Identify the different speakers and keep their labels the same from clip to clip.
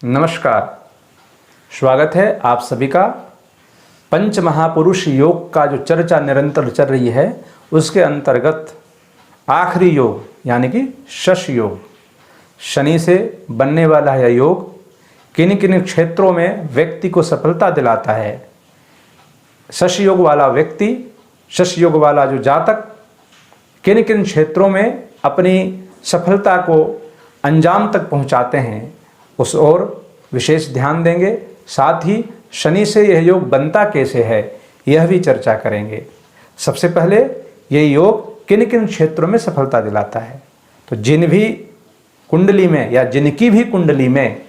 Speaker 1: नमस्कार, स्वागत है आप सभी का। पंच महापुरुष योग का जो चर्चा निरंतर चल रही है उसके अंतर्गत आखिरी योग यानी कि शश योग, शनि से बनने वाला यह योग किन किन क्षेत्रों में व्यक्ति को सफलता दिलाता है। शश योग वाला व्यक्ति, शश योग वाला जो जातक किन किन क्षेत्रों में अपनी सफलता को अंजाम तक पहुंचाते हैं उस ओर विशेष ध्यान देंगे। साथ ही शनि से यह योग बनता कैसे है यह भी चर्चा करेंगे। सबसे पहले यह योग किन किन क्षेत्रों में सफलता दिलाता है। तो जिन भी कुंडली में या जिनकी भी कुंडली में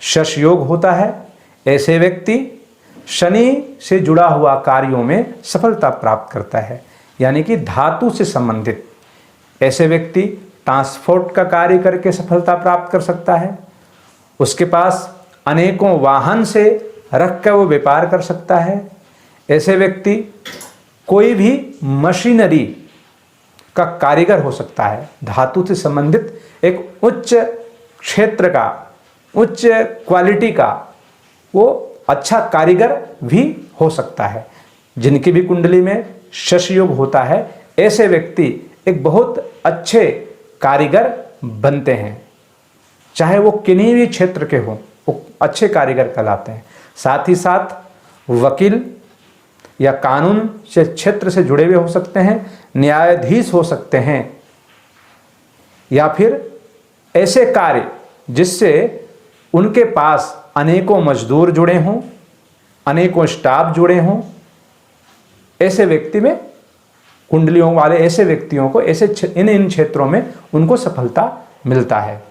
Speaker 1: शश योग होता है ऐसे व्यक्ति शनि से जुड़ा हुआ कार्यों में सफलता प्राप्त करता है, यानी कि धातु से संबंधित। ऐसे व्यक्ति ट्रांसपोर्ट का कार्य करके सफलता प्राप्त कर सकता है। उसके पास अनेकों वाहन से रख कर वो व्यापार कर सकता है। ऐसे व्यक्ति कोई भी मशीनरी का कारीगर हो सकता है। धातु से संबंधित एक उच्च क्षेत्र का, उच्च क्वालिटी का वो अच्छा कारीगर भी हो सकता है। जिनकी भी कुंडली में शश योग होता है ऐसे व्यक्ति एक बहुत अच्छे कारीगर बनते हैं। चाहे वो किन्हीं भी क्षेत्र के हों, वो अच्छे कारीगर कहलाते हैं। साथ ही साथ वकील या कानून से क्षेत्र से जुड़े हुए हो सकते हैं, न्यायाधीश हो सकते हैं, या फिर ऐसे कार्य जिससे उनके पास अनेकों मजदूर जुड़े हों, अनेकों स्टाफ जुड़े हों। ऐसे व्यक्ति में कुंडलियों वाले ऐसे व्यक्तियों को ऐसे इन क्षेत्रों में उनको सफलता मिलता है।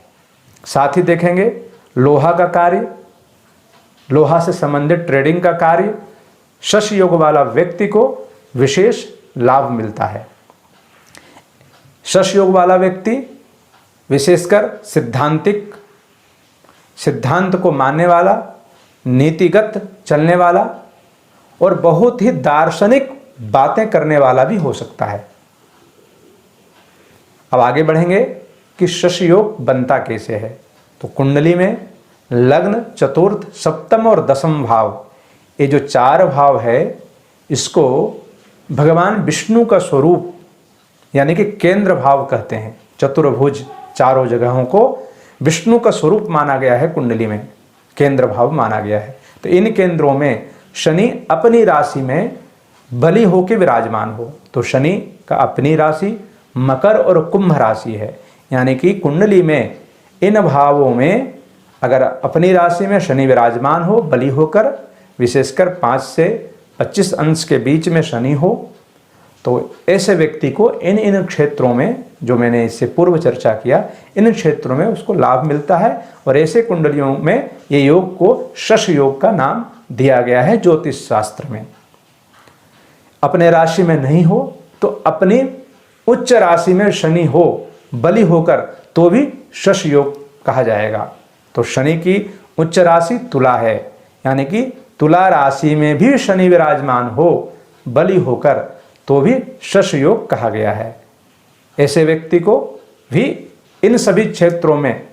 Speaker 1: साथ ही देखेंगे लोहा का कार्य, लोहा से संबंधित ट्रेडिंग का कार्य, शश योग वाला व्यक्ति को विशेष लाभ मिलता है। शश योग वाला व्यक्ति विशेषकर सिद्धांतिक, सिद्धांत को मानने वाला, नीतिगत चलने वाला और बहुत ही दार्शनिक बातें करने वाला भी हो सकता है। अब आगे बढ़ेंगे कि शश योग बनता कैसे है। तो कुंडली में लग्न, चतुर्थ, सप्तम और दसम भाव, ये जो चार भाव है इसको भगवान विष्णु का स्वरूप यानी कि केंद्र भाव कहते हैं। चतुर्भुज चारों जगहों को विष्णु का स्वरूप माना गया है, कुंडली में केंद्र भाव माना गया है। तो इन केंद्रों में शनि अपनी राशि में बली होकर विराजमान हो। तो शनि का अपनी राशि मकर और कुंभ राशि है, यानी कि कुंडली में इन भावों में अगर अपनी राशि में शनि विराजमान हो बली होकर, विशेषकर 5 से 25 अंश के बीच में शनि हो, तो ऐसे व्यक्ति को इन क्षेत्रों में जो मैंने इससे पूर्व चर्चा किया इन क्षेत्रों में उसको लाभ मिलता है। और ऐसे कुंडलियों में ये योग को शश योग का नाम दिया गया है ज्योतिष शास्त्र में। अपने राशि में नहीं हो तो अपनी उच्च राशि में शनि हो बली होकर तो भी शश योग कहा जाएगा। तो शनि की उच्च राशि तुला है, यानी कि तुला राशि में भी शनि विराजमान हो बली होकर तो भी शश योग कहा गया है। ऐसे व्यक्ति को भी इन सभी क्षेत्रों में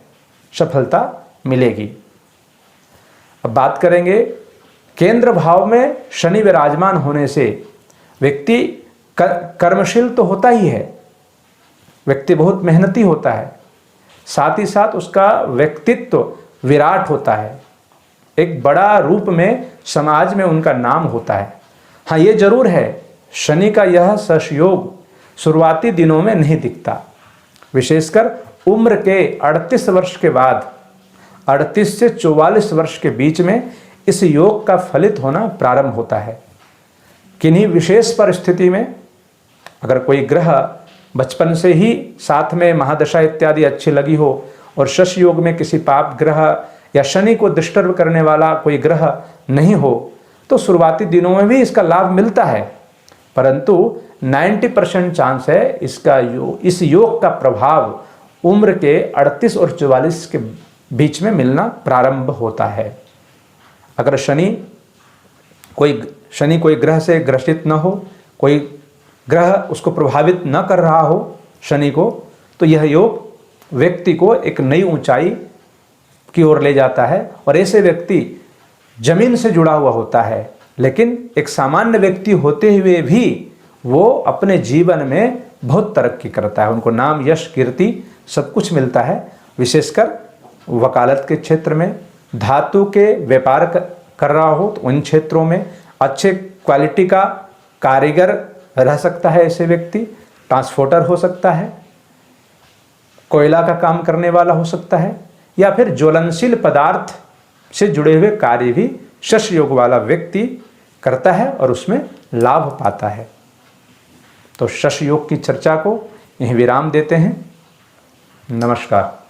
Speaker 1: सफलता मिलेगी। अब बात करेंगे केंद्र भाव में शनि विराजमान होने से व्यक्ति कर्मशील तो होता ही है, व्यक्ति बहुत मेहनती होता है, साथ ही साथ उसका व्यक्तित्व विराट होता है, एक बड़ा रूप में समाज में उनका नाम होता है। हाँ, ये जरूर है शनि का यह शश योग शुरुआती दिनों में नहीं दिखता, विशेषकर उम्र के 38 वर्ष के बाद 38 से 44 वर्ष के बीच में इस योग का फलित होना प्रारंभ होता है। किन्हीं विशेष परिस्थिति में अगर कोई ग्रह बचपन से ही साथ में महादशा इत्यादि अच्छी लगी हो और शश योग में किसी पाप ग्रह या शनि को डिस्टर्ब करने वाला कोई ग्रह नहीं हो तो शुरुआती दिनों में भी इसका लाभ मिलता है, परंतु 90% चांस है इस योग का प्रभाव उम्र के 38 और 44 के बीच में मिलना प्रारंभ होता है। अगर शनि कोई ग्रह से ग्रसित न हो, कोई ग्रह उसको प्रभावित न कर रहा हो शनि को, तो यह योग व्यक्ति को एक नई ऊंचाई की ओर ले जाता है। और ऐसे व्यक्ति जमीन से जुड़ा हुआ होता है, लेकिन एक सामान्य व्यक्ति होते हुए भी वो अपने जीवन में बहुत तरक्की करता है। उनको नाम, यश, कीर्ति सब कुछ मिलता है। विशेषकर वकालत के क्षेत्र में, धातु के व्यापार कर रहा हो तो उन क्षेत्रों में अच्छे क्वालिटी का कारीगर रह सकता है ऐसे व्यक्ति। ट्रांसपोर्टर हो सकता है, कोयला का काम करने वाला हो सकता है, या फिर ज्वलनशील पदार्थ से जुड़े हुए कार्य भी शश योग वाला व्यक्ति करता है और उसमें लाभ पाता है। तो शश योग की चर्चा को यहीं विराम देते हैं। नमस्कार।